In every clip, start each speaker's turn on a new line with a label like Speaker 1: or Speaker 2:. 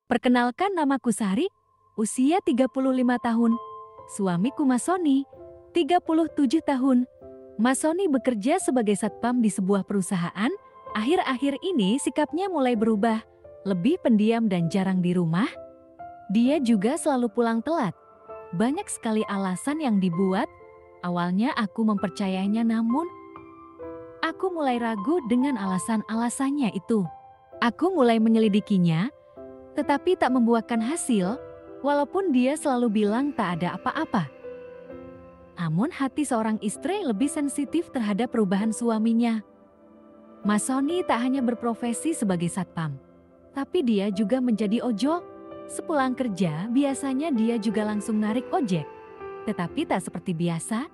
Speaker 1: Perkenalkan, namaku Sari, usia 35 tahun. Suamiku Mas Sony, 37 tahun. Mas Sony bekerja sebagai satpam di sebuah perusahaan. Akhir-akhir ini sikapnya mulai berubah, lebih pendiam dan jarang di rumah. Dia juga selalu pulang telat. Banyak sekali alasan yang dibuat. Awalnya aku mempercayainya, namun aku mulai ragu dengan alasan-alasannya itu. Aku mulai menyelidikinya, tetapi tak membuahkan hasil, walaupun dia selalu bilang tak ada apa-apa. Namun hati seorang istri lebih sensitif terhadap perubahan suaminya. Mas Sony tak hanya berprofesi sebagai satpam, tapi dia juga menjadi ojol. Sepulang kerja, biasanya dia juga langsung narik ojek. Tetapi tak seperti biasa,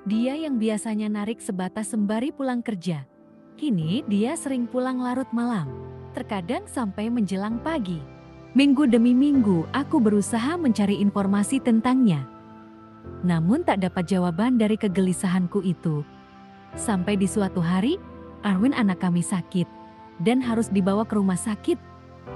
Speaker 1: dia yang biasanya narik sebatas sembari pulang kerja. Kini dia sering pulang larut malam, terkadang sampai menjelang pagi. Minggu demi minggu aku berusaha mencari informasi tentangnya. Namun tak dapat jawaban dari kegelisahanku itu. Sampai di suatu hari, Arwin anak kami sakit dan harus dibawa ke rumah sakit.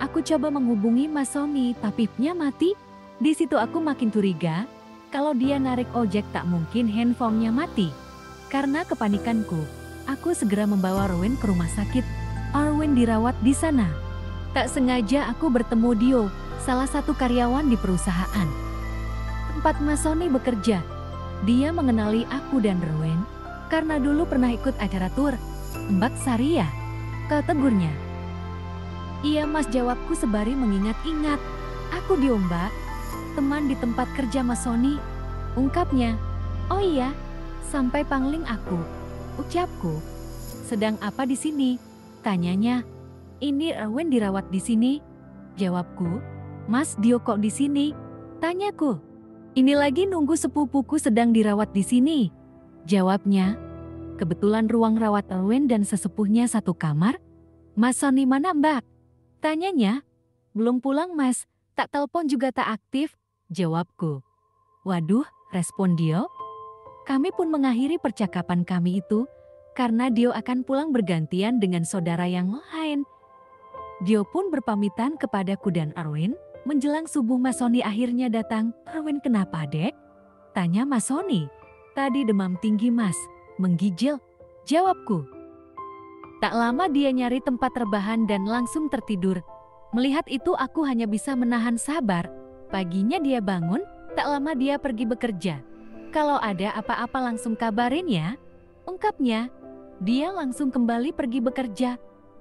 Speaker 1: Aku coba menghubungi Mas Sony, tapi nya mati. Di situ aku makin curiga, kalau dia narik ojek tak mungkin handphonenya mati. Karena kepanikanku, aku segera membawa Arwin ke rumah sakit. Arwin dirawat di sana. Tak sengaja aku bertemu Dio, salah satu karyawan di perusahaan tempat Mas Sony bekerja. Dia mengenali aku dan Arwin karena dulu pernah ikut acara tur. Mbak Saria, kau tegurnya. Iya Mas, jawabku sembari mengingat-ingat. Aku Dio Mbak, teman di tempat kerja Mas Sony, ungkapnya. Oh iya, sampai pangling aku, ucapku. Sedang apa di sini? Tanyanya. Ini Arwin dirawat di sini, jawabku. Mas Dio kok di sini? Tanyaku. Ini lagi nunggu sepupuku sedang dirawat di sini, jawabnya. Kebetulan ruang rawat Arwin dan sesepuhnya satu kamar. Mas Sony mana Mbak? Tanyanya. Belum pulang Mas, tak telepon juga tak aktif, jawabku. Waduh, respon Dio. Kami pun mengakhiri percakapan kami itu, karena Dio akan pulang bergantian dengan saudara yang lain. Dio pun berpamitan kepadaku dan Arwin. Menjelang subuh Mas Sony akhirnya datang. Arwin kenapa dek? Tanya Mas Sony. Tadi demam tinggi Mas, menggigil, jawabku. Tak lama dia nyari tempat rebahan dan langsung tertidur. Melihat itu aku hanya bisa menahan sabar. Paginya dia bangun, tak lama dia pergi bekerja. Kalau ada apa-apa langsung kabarin ya, ungkapnya. Dia langsung kembali pergi bekerja.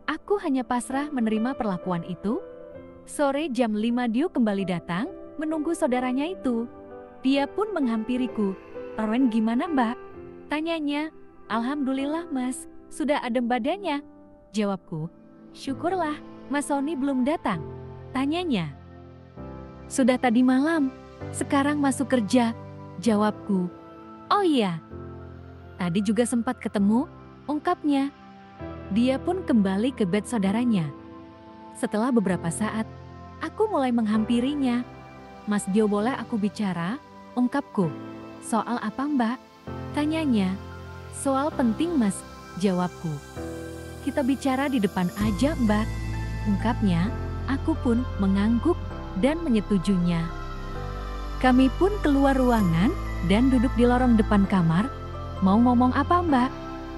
Speaker 1: Aku hanya pasrah menerima perlakuan itu. Sore jam 5 Dio kembali datang, menunggu saudaranya itu. Dia pun menghampiriku. Arwin gimana Mbak? Tanyanya. Alhamdulillah Mas, sudah adem badannya, jawabku. Syukurlah, Mas Sony belum datang, tanyanya. Sudah tadi malam, sekarang masuk kerja, jawabku. Oh iya, tadi juga sempat ketemu, ungkapnya. Dia pun kembali ke bed saudaranya. Setelah beberapa saat, aku mulai menghampirinya. Mas Dio boleh aku bicara, ungkapku. Soal apa Mbak? Tanyanya. Soal penting Mas, jawabku. Kita bicara di depan aja Mbak, ungkapnya. Aku pun mengangguk dan menyetujuinya. Kami pun keluar ruangan dan duduk di lorong depan kamar. Mau ngomong apa Mbak?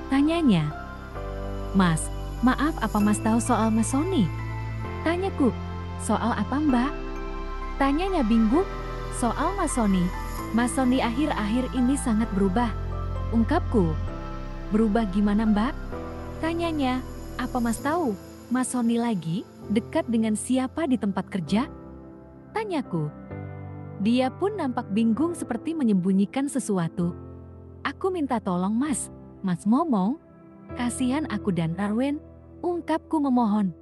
Speaker 1: Tanyanya. Mas, maaf apa Mas tahu soal Mas Sony? Tanyaku. Soal apa Mbak? Tanyanya bingung. Soal Mas Sony. Mas Sony akhir-akhir ini sangat berubah, ungkapku. Berubah gimana Mbak? Tanyanya. Apa Mas tahu Mas Sony lagi dekat dengan siapa di tempat kerja? Tanyaku. Dia pun nampak bingung seperti menyembunyikan sesuatu. Aku minta tolong Mas, Mas ngomong. Kasihan aku dan Arwin, ungkapku memohon.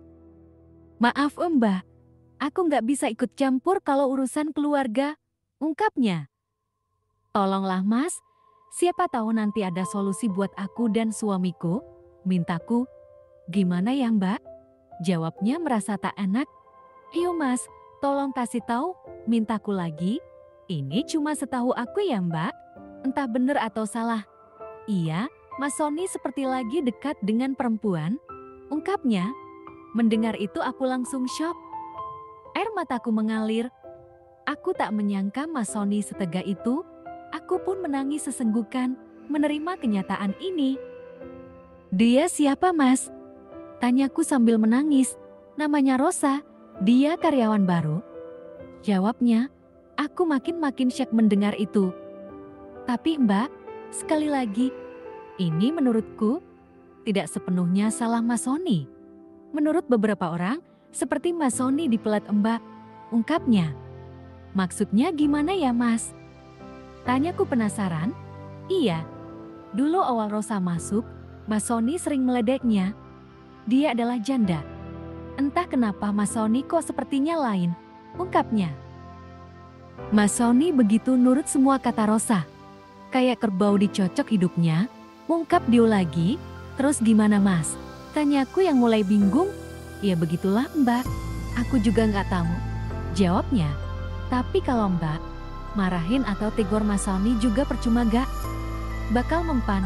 Speaker 1: Maaf Mbak, aku nggak bisa ikut campur kalau urusan keluarga, ungkapnya. Tolonglah Mas, siapa tahu nanti ada solusi buat aku dan suamiku, mintaku. Gimana ya Mbak? Jawabnya merasa tak enak. Ayo Mas, tolong kasih tahu, mintaku lagi. Ini cuma setahu aku ya Mbak, entah benar atau salah. Iya, Mas Sony seperti lagi dekat dengan perempuan, ungkapnya. Mendengar itu aku langsung syok. Air mataku mengalir. Aku tak menyangka Mas Sony setega itu. Aku pun menangis sesenggukan menerima kenyataan ini. Dia siapa, Mas? Tanyaku sambil menangis. Namanya Rosa, dia karyawan baru. Jawabnya, aku makin syok mendengar itu. Tapi Mbak, sekali lagi, ini menurutku tidak sepenuhnya salah Mas Sony. Menurut beberapa orang, seperti Mas Sony dipelet Mbak, ungkapnya. Maksudnya gimana ya Mas? Tanyaku penasaran. Iya, dulu awal Rosa masuk, Mas Sony sering meledeknya. Dia adalah janda. Entah kenapa Mas Sony kok sepertinya lain, ungkapnya. Mas Sony begitu nurut semua kata Rosa. Kayak kerbau dicocok hidupnya, ungkap Dio lagi. Terus gimana Mas? Tanyaku yang mulai bingung. Ya begitulah Mbak, aku juga nggak tahu. Jawabnya. Tapi kalau Mbak marahin atau tegur Mas Sony juga percuma gak? Bakal mempan.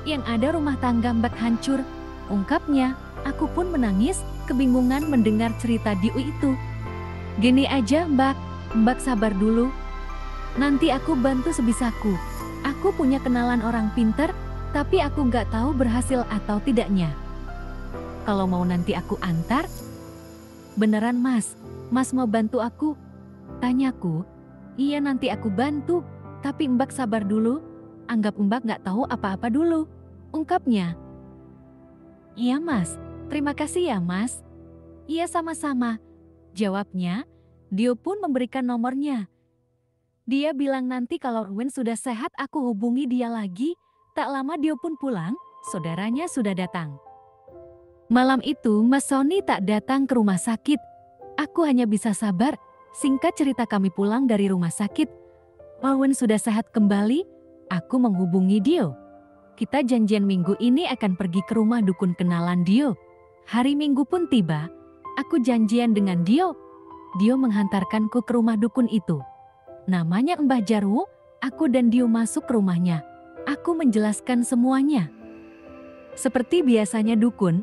Speaker 1: Yang ada rumah tangga Mbak hancur, ungkapnya. Aku pun menangis, kebingungan mendengar cerita Dio itu. Gini aja Mbak sabar dulu. Nanti aku bantu sebisaku. Aku punya kenalan orang pinter, tapi aku nggak tahu berhasil atau tidaknya. Kalau mau nanti aku antar. Beneran Mas mau bantu aku? Tanyaku. Iya nanti aku bantu, tapi Mbak sabar dulu. Anggap Mbak nggak tahu apa-apa dulu, ungkapnya. Iya Mas, terima kasih ya Mas. Iya sama-sama, jawabnya. Dio pun memberikan nomornya. Dia bilang nanti kalau Erwin sudah sehat aku hubungi dia lagi. Tak lama Dio pun pulang, saudaranya sudah datang. Malam itu Mas Sony tak datang ke rumah sakit. Aku hanya bisa sabar. Singkat cerita kami pulang dari rumah sakit. Erwin sudah sehat kembali, aku menghubungi Dio. Kita janjian minggu ini akan pergi ke rumah dukun kenalan Dio. Hari Minggu pun tiba, aku janjian dengan Dio. Dio menghantarkanku ke rumah dukun itu. Namanya Mbah Jarwo, aku dan Dio masuk ke rumahnya. Aku menjelaskan semuanya. Seperti biasanya dukun,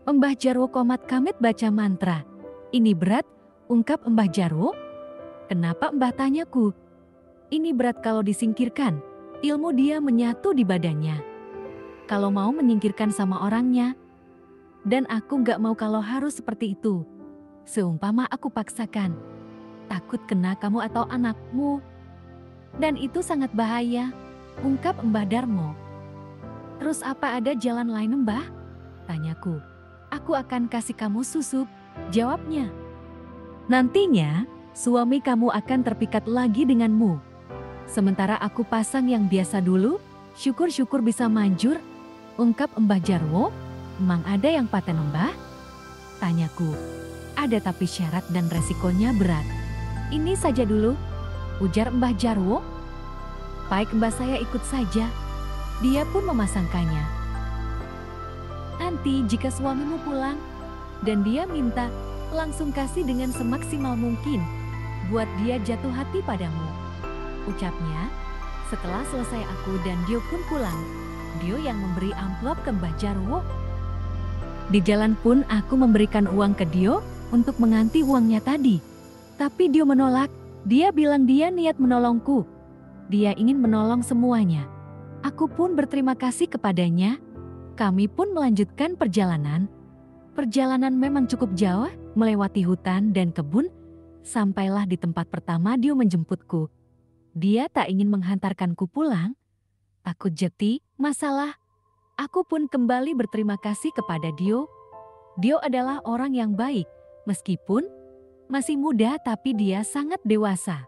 Speaker 1: Mbah Jarwo komat kamit baca mantra. Ini berat, ungkap Mbah Jarwo. Kenapa Mbah, tanyaku. Ini berat kalau disingkirkan, ilmu dia menyatu di badannya. Kalau mau menyingkirkan sama orangnya. Dan aku gak mau kalau harus seperti itu. Seumpama aku paksakan. Takut kena kamu atau anakmu. Dan itu sangat bahaya, ungkap Mbah Darmo. Terus apa ada jalan lain Mbah? Tanyaku. Aku akan kasih kamu susu, jawabnya. Nantinya, suami kamu akan terpikat lagi denganmu. Sementara aku pasang yang biasa dulu, syukur-syukur bisa manjur, ungkap Mbah Jarwo. Emang ada yang paten Mbah? Tanyaku. Ada tapi syarat dan resikonya berat. Ini saja dulu, ujar Mbah Jarwo. Baik Mbah, saya ikut saja. Dia pun memasangkannya. Nanti jika suamimu pulang, dan dia minta, langsung kasih dengan semaksimal mungkin, buat dia jatuh hati padamu. Ucapnya, setelah selesai aku dan Dio pun pulang. Dio yang memberi amplop ke Mbah Jarwo. Di jalan pun aku memberikan uang ke Dio untuk mengganti uangnya tadi. Tapi Dio menolak, dia bilang dia niat menolongku. Dia ingin menolong semuanya. Aku pun berterima kasih kepadanya. Kami pun melanjutkan perjalanan. Perjalanan memang cukup jauh, melewati hutan dan kebun. Sampailah di tempat pertama Dio menjemputku. Dia tak ingin menghantarkanku pulang. Takut jeti, masalah. Aku pun kembali berterima kasih kepada Dio. Dio adalah orang yang baik, meskipun masih muda tapi dia sangat dewasa.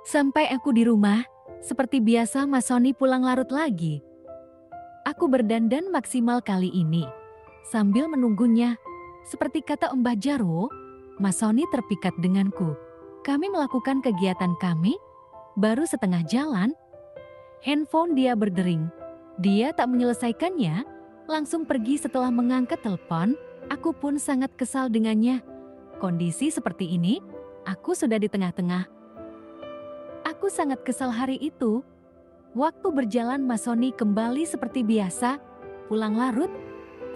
Speaker 1: Sampai aku di rumah, seperti biasa Mas Sony pulang larut lagi. Aku berdandan maksimal kali ini. Sambil menunggunya, seperti kata Mbah Jarwo, Mas Sony terpikat denganku. Kami melakukan kegiatan kami, baru setengah jalan, handphone dia berdering. Dia tak menyelesaikannya, langsung pergi setelah mengangkat telepon. Aku pun sangat kesal dengannya. Kondisi seperti ini, aku sudah di tengah-tengah. Aku sangat kesal hari itu. Waktu berjalan Mas Sony kembali seperti biasa, pulang larut,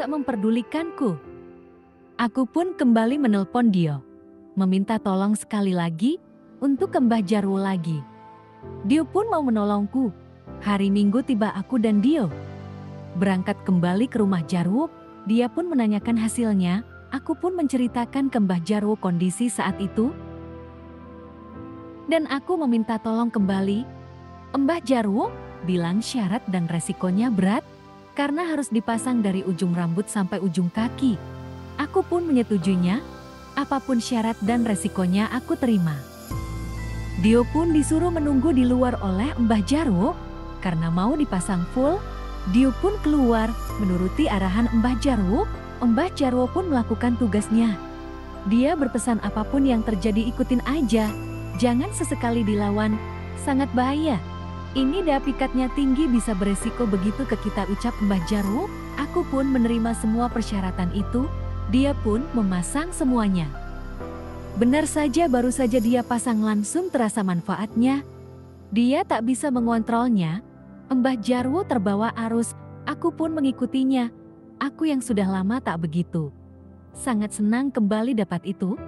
Speaker 1: tak memperdulikanku. Aku pun kembali menelpon Dio. meminta tolong sekali lagi untuk ke Mbah Jarwo lagi. Dio pun mau menolongku. Hari Minggu tiba aku dan Dio berangkat kembali ke rumah Jarwo. Dia pun menanyakan hasilnya. Aku pun menceritakan ke Mbah Jarwo kondisi saat itu. Dan aku meminta tolong kembali. Mbah Jarwo bilang syarat dan resikonya berat karena harus dipasang dari ujung rambut sampai ujung kaki. Aku pun menyetujuinya. Apapun syarat dan resikonya aku terima. Dio pun disuruh menunggu di luar oleh Mbah Jarwo karena mau dipasang full. Dio pun keluar menuruti arahan Mbah Jarwo. Mbah Jarwo pun melakukan tugasnya. Dia berpesan apapun yang terjadi ikutin aja. Jangan sesekali dilawan, sangat bahaya. Ini pikatnya tinggi bisa beresiko begitu ke kita, ucap Mbah Jarwo. Aku pun menerima semua persyaratan itu. Dia pun memasang semuanya. Benar saja, baru saja dia pasang langsung terasa manfaatnya. Dia tak bisa mengontrolnya. Mbah Jarwo terbawa arus, aku pun mengikutinya. Aku yang sudah lama tak begitu sangat senang kembali dapat itu.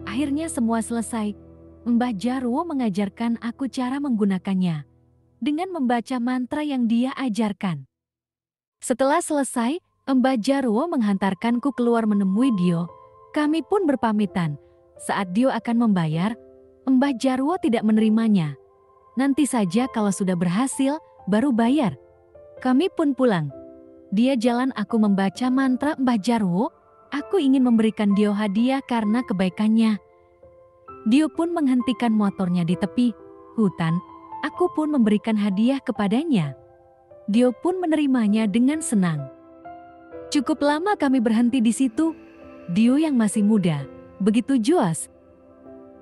Speaker 1: Akhirnya semua selesai. Mbah Jarwo mengajarkan aku cara menggunakannya dengan membaca mantra yang dia ajarkan. Setelah selesai, Mbah Jarwo menghantarkanku keluar menemui Dio. Kami pun berpamitan. Saat Dio akan membayar, Mbah Jarwo tidak menerimanya. Nanti saja kalau sudah berhasil, baru bayar. Kami pun pulang. Dia jalan, aku membaca mantra Mbah Jarwo. Aku ingin memberikan Dio hadiah karena kebaikannya. Dio pun menghentikan motornya di tepi hutan. Aku pun memberikan hadiah kepadanya. Dio pun menerimanya dengan senang. Cukup lama kami berhenti di situ. Dio yang masih muda, begitu juas.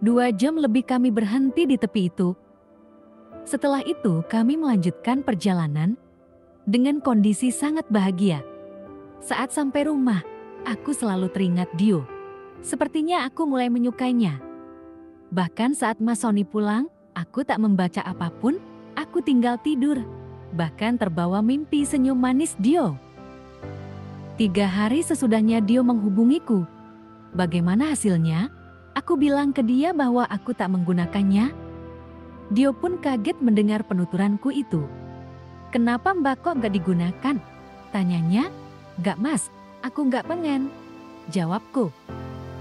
Speaker 1: 2 jam lebih kami berhenti di tepi itu. Setelah itu kami melanjutkan perjalanan dengan kondisi sangat bahagia. Saat sampai rumah, aku selalu teringat Dio. Sepertinya aku mulai menyukainya. Bahkan saat Mas Sony pulang, aku tak membaca apapun, aku tinggal tidur. Bahkan terbawa mimpi senyum manis Dio. 3 hari sesudahnya Dio menghubungiku. Bagaimana hasilnya? Aku bilang ke dia bahwa aku tak menggunakannya. Dio pun kaget mendengar penuturanku itu. Kenapa Mbak kok gak digunakan? Tanyanya. Gak Mas, aku gak pengen. Jawabku.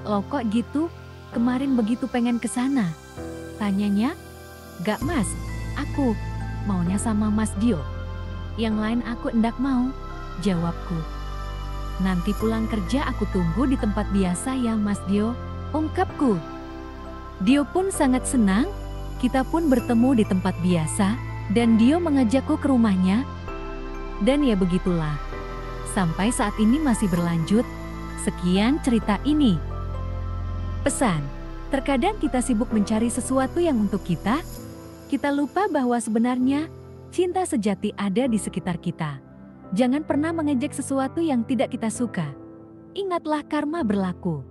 Speaker 1: Loh kok gitu? Kemarin begitu pengen ke sana. Tanyanya. Gak Mas, aku maunya sama Mas Dio. Yang lain aku endak mau. Jawabku. Nanti pulang kerja aku tunggu di tempat biasa ya Mas Dio, ungkapku. Dio pun sangat senang. Kita pun bertemu di tempat biasa dan Dio mengajakku ke rumahnya. Dan ya begitulah. Sampai saat ini masih berlanjut. Sekian cerita ini. Pesan, terkadang kita sibuk mencari sesuatu yang untuk kita lupa bahwa sebenarnya cinta sejati ada di sekitar kita. Jangan pernah mengejek sesuatu yang tidak kita suka. Ingatlah karma berlaku.